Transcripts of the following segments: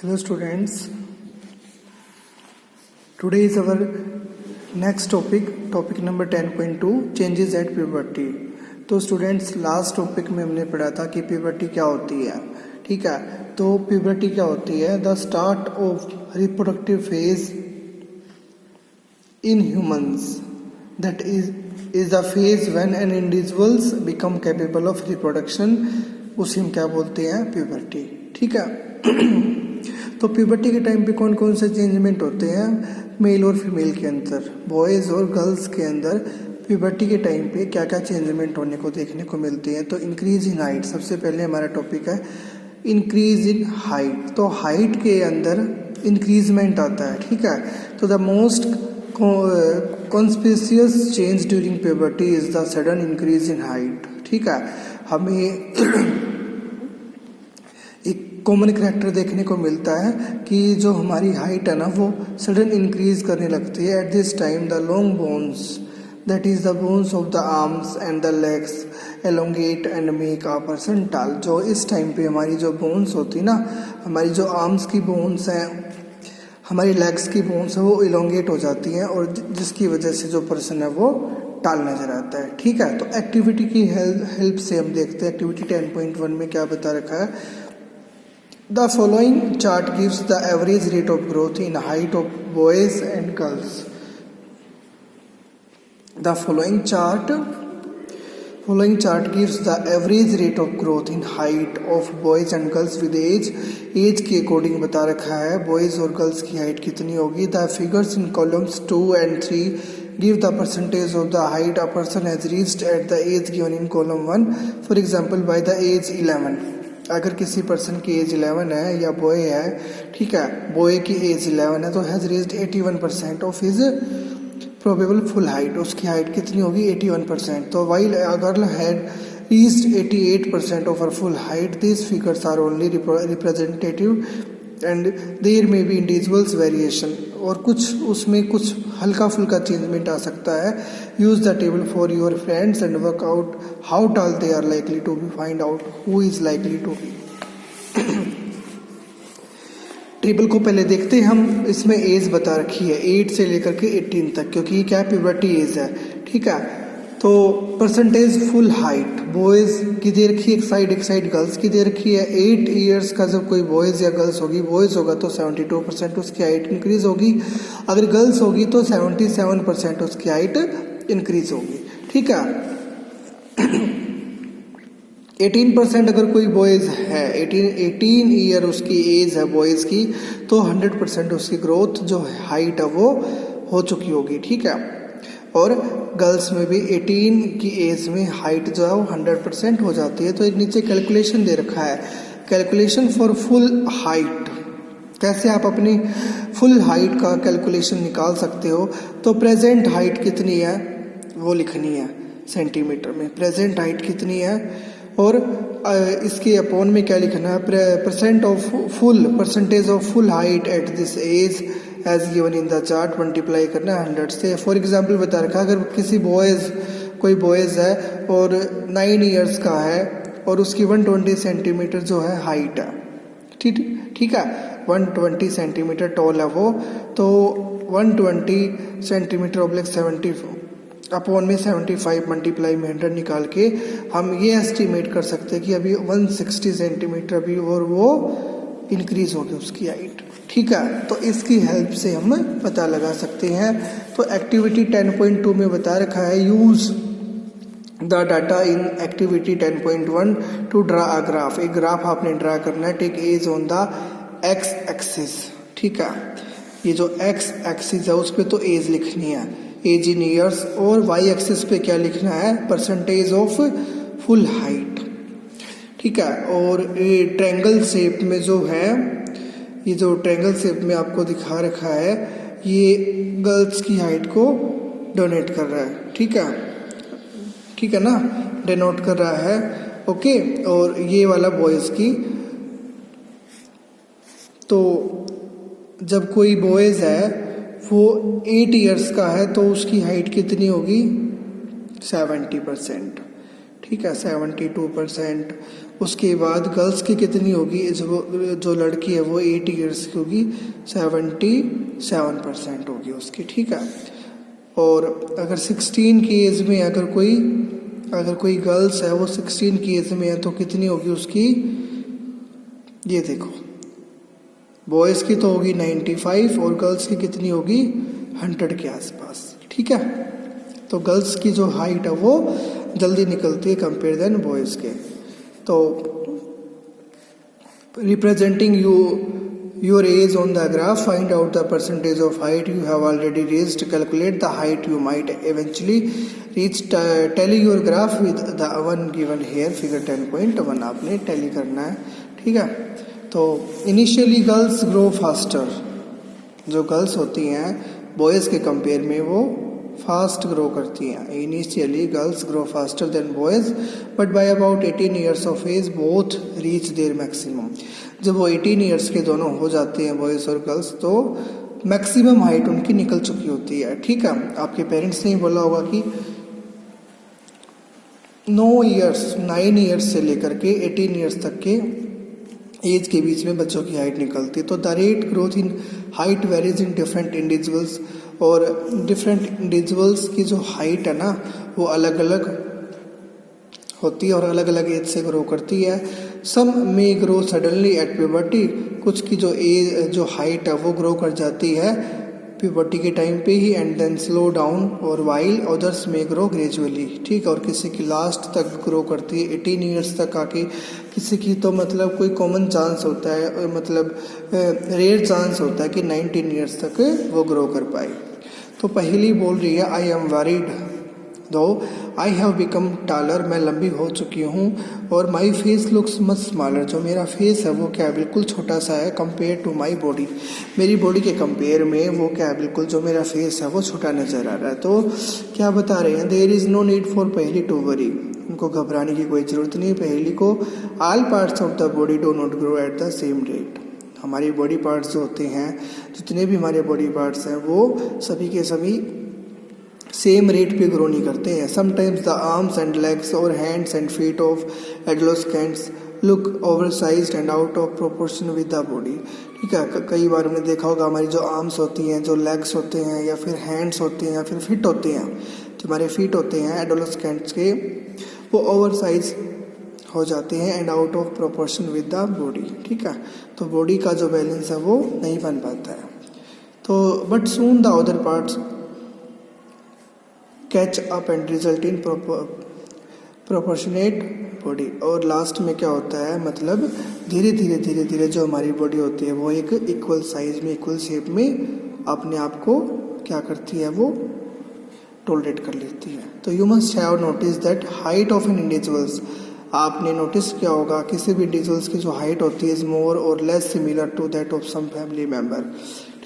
Hello students, today is our next topic number 10.2 changes at puberty। तो students last topic में हमने पढ़ा था कि puberty क्या होती है। ठीक है, तो puberty क्या होती है? The start of reproductive phase in humans, that is the phase when an individuals become capable of reproduction, उसे हम क्या बोलते हैं? प्यूबर्टी। ठीक है तो प्यूबर्टी के टाइम पे कौन कौन से चेंजमेंट होते हैं मेल और फीमेल के अंदर, बॉयज़ और गर्ल्स के अंदर प्यूबर्टी के टाइम पे क्या क्या चेंजमेंट होने को देखने को मिलते हैं? तो इंक्रीज इन हाइट सबसे पहले हमारा टॉपिक है, इंक्रीज इन हाइट। तो हाइट के अंदर इंक्रीजमेंट आता है। ठीक है, तो the most conspicuous change during puberty is the sudden increase in height. ठीक है, हमें एक कॉमन करैक्टर देखने को मिलता है कि जो हमारी हाइट है ना वो सडन इंक्रीज करने लगती है। At this time the long bones, that is the bones of the arms and the legs elongate and make a person tall. जो इस टाइम पे हमारी जो बोन्स होती है ना, हमारी जो आर्म्स की बोन्स हैं, हमारी लेग्स की बोन्स है, वो इलोंगेट हो जाती हैं और जिसकी वजह से जो पर्सन है वो टाल नजर आता है। ठीक है, तो एक्टिविटी की हेल्प से हम देखते हैं एक्टिविटी 10.1 में क्या बता रखा है। The following chart gives the average rate of growth in height of boys and girls. The following chart gives the average rate of growth in height of boys and girls with age। Age के according बता रखा है boys और girls की height कितनी होगी। The figures in columns 2 and 3 give the percentage of the height a person has reached at the age given in column 1। For example, by the age 11, अगर किसी पर्सन की एज 11 है या boy है, ठीक है, बॉय की एज 11 है तो has reached 81% of his probable full height. उसकी हाइट कितनी होगी? 81%। तो while a girl had reached 88% of her full height, this figures are only representative and there may be individuals variation. और कुछ उसमें कुछ हल्का फुल्का चेंजमेंट आ सकता है। Use the table for your friends and work out how tall they are likely to be, find out who is likely to be. Table को पहले देखते हैं हम। इसमें एज बता रखी है 8 से लेकर के 18 तक, क्योंकि ये क्या है? प्यूबर्टी एज है। ठीक है, तो परसेंटेज फुल हाइट बॉयज़ की दे रखी है एक साइड गर्ल्स की दे रखी है। 8 ईयर्स का जब कोई बॉयज़ या गर्ल्स होगी, बॉयज़ होगा तो 72% उसकी हाइट इंक्रीज होगी, अगर गर्ल्स होगी तो 77% उसकी हाइट इंक्रीज होगी। ठीक है 18% अगर कोई बॉयज़ है, 18 ईयर उसकी एज है बॉयज़ की, तो 100% उसकी ग्रोथ जो हाइट है वो हो चुकी होगी। ठीक है, और गर्ल्स में भी 18 की एज में हाइट जो है वो 100% हो जाती है। तो एक नीचे कैलकुलेशन दे रखा है, कैलकुलेशन फॉर फुल हाइट। कैसे आप अपनी फुल हाइट का कैलकुलेशन निकाल सकते हो? तो प्रेजेंट हाइट कितनी है वो लिखनी है सेंटीमीटर में, प्रेजेंट हाइट कितनी है, और इसके अपॉन में क्या लिखना है? Percentage of full height at this age age given in the chart, multiply करना है 100 से। फॉर एग्जाम्पल बता रखा है, अगर किसी कोई बॉयज़ है और 9 ईयर्स का है और उसकी 120 सेंटीमीटर जो है हाइट है, ठीक है, 120 सेंटीमीटर टॉल है वो, तो 120 सेंटीमीटर ऑब्लिक 70 अपॉन में 75 मल्टीप्लाई में 100 निकाल के हम ये एस्टिमेट कर सकते हैं कि अभी 160 सेंटीमीटर अभी और वो इंक्रीज होगी उसकी हाइट। ठीक है, तो इसकी हेल्प से हम पता लगा सकते हैं। तो एक्टिविटी 10.2 में बता रखा है, use the data in activity 10.1 to draw a graph. एक ग्राफ आपने ड्रा करना है। Take age on the X axis. ठीक है, ये जो एक्स एक्सिस है उस पर तो एज लिखनी है, एज इन ईयर्स, और वाई एक्सिस पे क्या लिखना है? Percentage of full height. ठीक है, और ये ट्रायंगल शेप में जो है, ये जो ट्रायंगल शेप में आपको दिखा रखा है, ये गर्ल्स की हाइट को डोनेट कर रहा है। ठीक है ना, डिनोट कर रहा है। ओके, और ये वाला बॉयज़ की। तो जब कोई बॉयज़ है वो 8 ईयर्स का है तो उसकी हाइट कितनी होगी? 70%। ठीक है, 72%। उसके बाद गर्ल्स की कितनी होगी, जो लड़की है वो 8 ईयर्स की होगी, 77% होगी उसकी, ठीक है। और अगर 16 की एज में अगर कोई गर्ल्स है वो 16 की एज में है तो कितनी होगी उसकी, ये देखो, बॉयज़ की तो होगी 95 और गर्ल्स की कितनी होगी 100 के आसपास, ठीक है। तो गर्ल्स की जो हाइट है वो जल्दी निकलती है कंपेयर देन बॉयज़ के। तो representing your age on the graph, find out the percentage of height you have already reached, calculate the height you might eventually reach, tally your graph with the one given here, figure 10.1 आपने tally करना है, ठीक है। तो initially girls grow faster, जो girls होती हैं boys के कंपेयर में वो फास्ट ग्रो करती हैं। Initially girls grow faster than boys but by about 18 years of age both reach their maximum. जब वो 18 ईयर्स के दोनों हो जाते हैं बॉयज़ और गर्ल्स तो मैक्सिमम हाइट उनकी निकल चुकी होती है, ठीक है। आपके पेरेंट्स ने बोला होगा कि 9 ईयर्स से लेकर के 18 ईयर्स तक के एज के बीच में बच्चों की हाइट निकलती है। तो the rate growth in height varies in different individuals, और डिफरेंट इंडिविजुअल्स की जो हाइट है ना वो अलग अलग होती है और अलग अलग एज से ग्रो करती है। Some may grow suddenly at puberty, कुछ की जो हाइट है वो ग्रो कर जाती है प्यूबर्टी के टाइम पे ही, एंड देन स्लो डाउन, और वाइल अदर्स में ग्रो ग्रेजुअली, ठीक। और किसी की लास्ट तक ग्रो करती है 18 ईयर्स तक आके, किसी की तो मतलब कोई कॉमन चांस होता है, मतलब रेयर चांस होता है कि 19 ईयर्स तक वो ग्रो कर पाए। तो पहली बोल रही है आई एम वरीड दो आई हैव बिकम टालर, मैं लंबी हो चुकी हूँ, और my face looks much smaller, जो मेरा फेस है वो क्या है बिल्कुल छोटा सा है, कंपेयर टू माई बॉडी, मेरी बॉडी के कंपेयर में वो क्या है बिल्कुल जो मेरा फेस है वो छोटा नज़र आ रहा है। तो क्या बता रहे हैं, there is no need for पहली टू वरी, उनको घबराने की कोई ज़रूरत नहीं। पहली को all parts of the body do not grow at the same rate, हमारी बॉडी पार्ट्स जो होते हैं, जितने भी हमारे बॉडी पार्ट्स हैं वो सभी के सभी सेम रेट पे ग्रो नहीं करते हैं। Sometimes the arms and legs और hands and feet of adolescents look oversized and out of proportion with the body, ठीक है। कई बार हमने देखा होगा हमारी जो आर्म्स होती हैं, जो लेग्स होते हैं, या फिर हैंड्स होते हैं, या फिर फिट होते हैं, जो हमारे फीट होते हैं एडोलेसेंट्स के, वो ओवरसाइज हो जाते हैं and out of proportion with the body, ठीक है। तो बॉडी का जो बैलेंस है वो नहीं बन पाता है। तो but soon the other parts catch up and result in proportionate body, और लास्ट में क्या होता है, मतलब धीरे धीरे जो हमारी बॉडी होती है वो एक इक्वल साइज में, इक्वल शेप में अपने आप को क्या करती है, वो टॉलरेट कर लेती है। तो you must have notice that height of an individuals, आपने नोटिस किया होगा किसी भी इंडिविजुअल्स की जो हाइट होती है is more or less similar to that of some family member,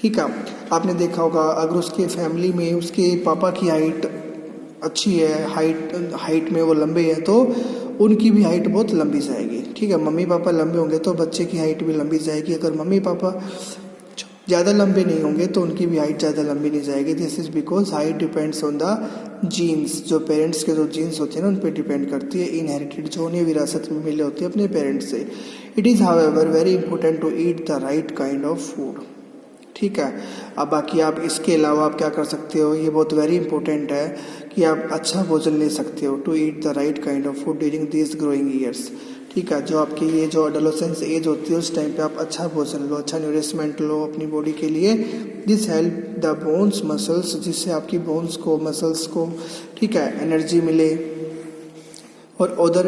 ठीक है। आपने देखा होगा अगर उसके फैमिली में उसके पापा की हाइट अच्छी है, हाइट में वो लंबे हैं, तो उनकी भी हाइट बहुत लंबी जाएगी, ठीक है। मम्मी पापा लंबे होंगे तो बच्चे की हाइट भी लंबी जाएगी। अगर मम्मी पापा ज़्यादा लंबे नहीं होंगे तो उनकी भी हाइट ज़्यादा लंबी नहीं जाएगी। This is because height depends on the genes, जो पेरेंट्स के जो जीन्स होते हैं ना उन पर डिपेंड करती है, इनहेरिटेड जो उन्हें विरासत में मिले होती है अपने पेरेंट्स से। It is however very important to eat the right kind of food, ठीक है। अब बाकी आप इसके अलावा आप क्या कर सकते हो, ये बहुत वेरी इंपॉर्टेंट है कि आप अच्छा भोजन ले सकते हो, to eat the right kind of food during this growing years, ठीक है। जो आपकी ये जो एडोलेसेंस एज होती है उस टाइम पे आप अच्छा भोजन लो, अच्छा न्यूरिशमेंट लो अपनी बॉडी के लिए। This help the bones muscles, जिससे आपकी बोन्स को, मसल्स को, ठीक है, एनर्जी मिले और अदर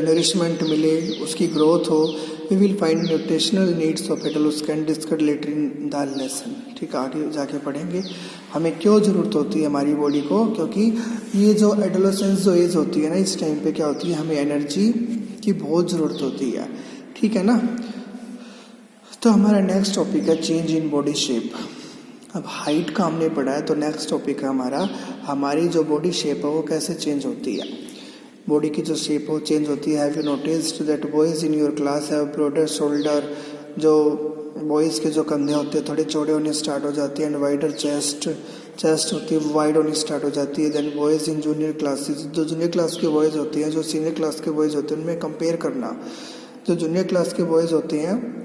नरिशमेंट मिले, उसकी ग्रोथ हो। We will find nutritional needs of adolescent discuss later in the lesson, ठीक है, आगे जाके पढ़ेंगे हमें क्यों ज़रूरत होती है हमारी बॉडी को, क्योंकि ये जो एडोलेसेंस जो एज होती है ना इस टाइम पे क्या होती है, हमें एनर्जी की बहुत ज़रूरत होती है, ठीक है ना। तो हमारा नेक्स्ट टॉपिक है चेंज इन बॉडी शेप। अब हाइट का हमने पढ़ा है तो नेक्स्ट टॉपिक है हमारा, हमारी जो बॉडी शेप है वो कैसे चेंज होती है। बॉडी की जो शेप हो चेंज होती है। Have you noticed that boys in your class have broader shoulder, जो बॉयज़ के जो कंधे होते हैं थोड़े चौड़े होने स्टार्ट हो जाते हैं, एंड वाइडर चेस्ट, चेस्ट होती है वो वाइड होनी स्टार्ट हो जाती है। Then boys in junior classes, जो जूनियर क्लास के बॉयज़ होते हैं जो सीनियर क्लास के बॉयज़ होते हैं उनमें कंपेयर करना। जो जूनियर क्लास के बॉयज़ होते हैं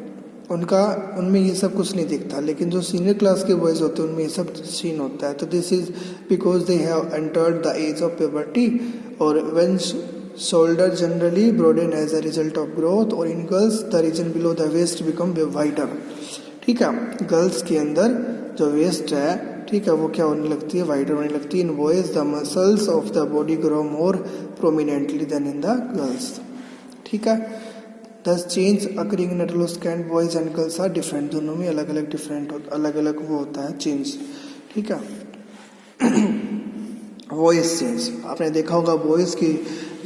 उनमें ये सब कुछ नहीं दिखता, लेकिन जो सीनियर क्लास के बॉयज़ होते हैं उनमें ये सब सीन होता है। तो this is because they have entered the age of puberty और when shoulder generally broaden as a result of growth, और in girls the region below the waist become wider. ठीक है, गर्ल्स के अंदर जो वेस्ट है, ठीक है, वो क्या होने लगती है, वाइडर होने लगती है। In boys the muscles of the body grow more prominently than in the girls. ठीक है, thus change occurring in adolescent boys and girls are different, दोनों में अलग अलग अलग अलग वो होता है चेंज। ठीक है, वॉइस चेंज आपने देखा होगा, बॉयज़ की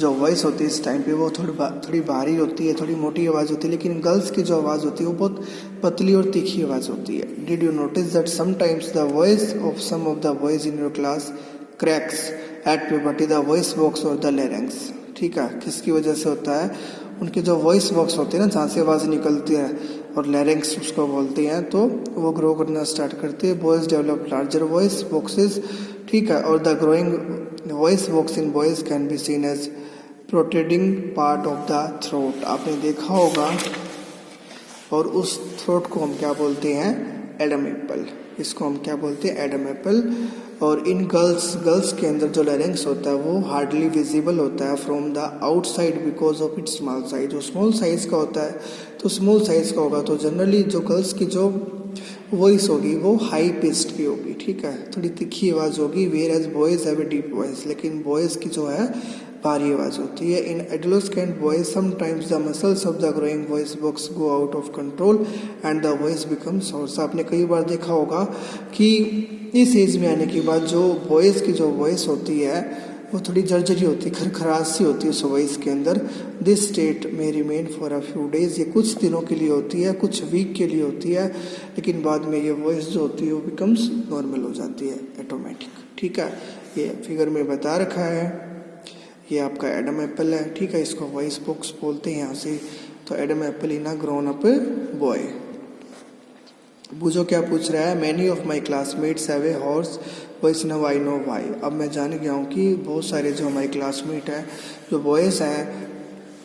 जो वॉइस होती है इस टाइम पे वो थोड़ी भारी होती है, थोड़ी मोटी आवाज़ होती है, लेकिन गर्ल्स की जो आवाज़ होती है वो बहुत पतली और तीखी आवाज़ होती है। Did you notice that sometimes the voice of some of the boys in your class cracks at puberty the voice box or the larynx. ठीक है, किसकी वजह से होता है, उनके जो वॉइस बॉक्स होते हैं ना जहाँ से आवाज़ निकलती है और लैरिंक्स उसको बोलते हैं, तो वो ग्रो करना स्टार्ट करते हैं। Boys develop larger voice boxes. ठीक है, और the growing voice box in boys can be seen as protruding part of the throat, आपने देखा होगा। और उस थ्रोट को हम क्या बोलते हैं, एडम एप्पल, इसको हम क्या बोलते हैं, एडम एप्पल। और इन गर्ल्स के अंदर जो लैरिंक्स होता है वो हार्डली विजिबल होता है from the outside because of its small size. जो स्मॉल साइज का होता है तो स्मॉल साइज का होगा तो जनरली जो गर्ल्स की जो वॉइस होगी वो हाई पिच्ड की होगी। ठीक है, थोड़ी तीखी आवाज़ होगी। Where as boys have a deep voice, लेकिन बॉयज़ की जो है भारी आवाज़ होती है। In adolescent boys sometimes the muscles of the growing voice box go out of control and the voice becomes hoarse. आपने कई बार देखा होगा कि इस एज में आने के बाद जो बॉयज़ की जो वॉइस होती है वो थोड़ी जर्जरी होती है, खरखरासी होती है उस वॉइस के अंदर। दिस स्टेट में remain for a few days, ये कुछ दिनों के लिए होती है, कुछ वीक के लिए होती है, लेकिन बाद में ये वॉइस जो होती है वो बिकम्स नॉर्मल हो जाती है ऑटोमेटिक। ठीक है, ये फिगर में बता रखा है, ये आपका एडम एप्पल है। ठीक है, इसको वॉइस बॉक्स बोलते हैं यहाँ से। तो Adam apple in a grown up boy. बूझो क्या पूछ रहा है, many of my classmates have a horse voice, now I know why. अब मैं जान गया हूँ कि बहुत सारे जो हमारे क्लासमेट हैं जो बॉयज़ हैं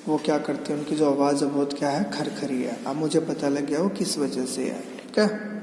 वो क्या करते हैं, उनकी जो आवाज़ है बहुत क्या है, खरखरी है। अब मुझे पता लग गया वो किस वजह से है। ठीक है।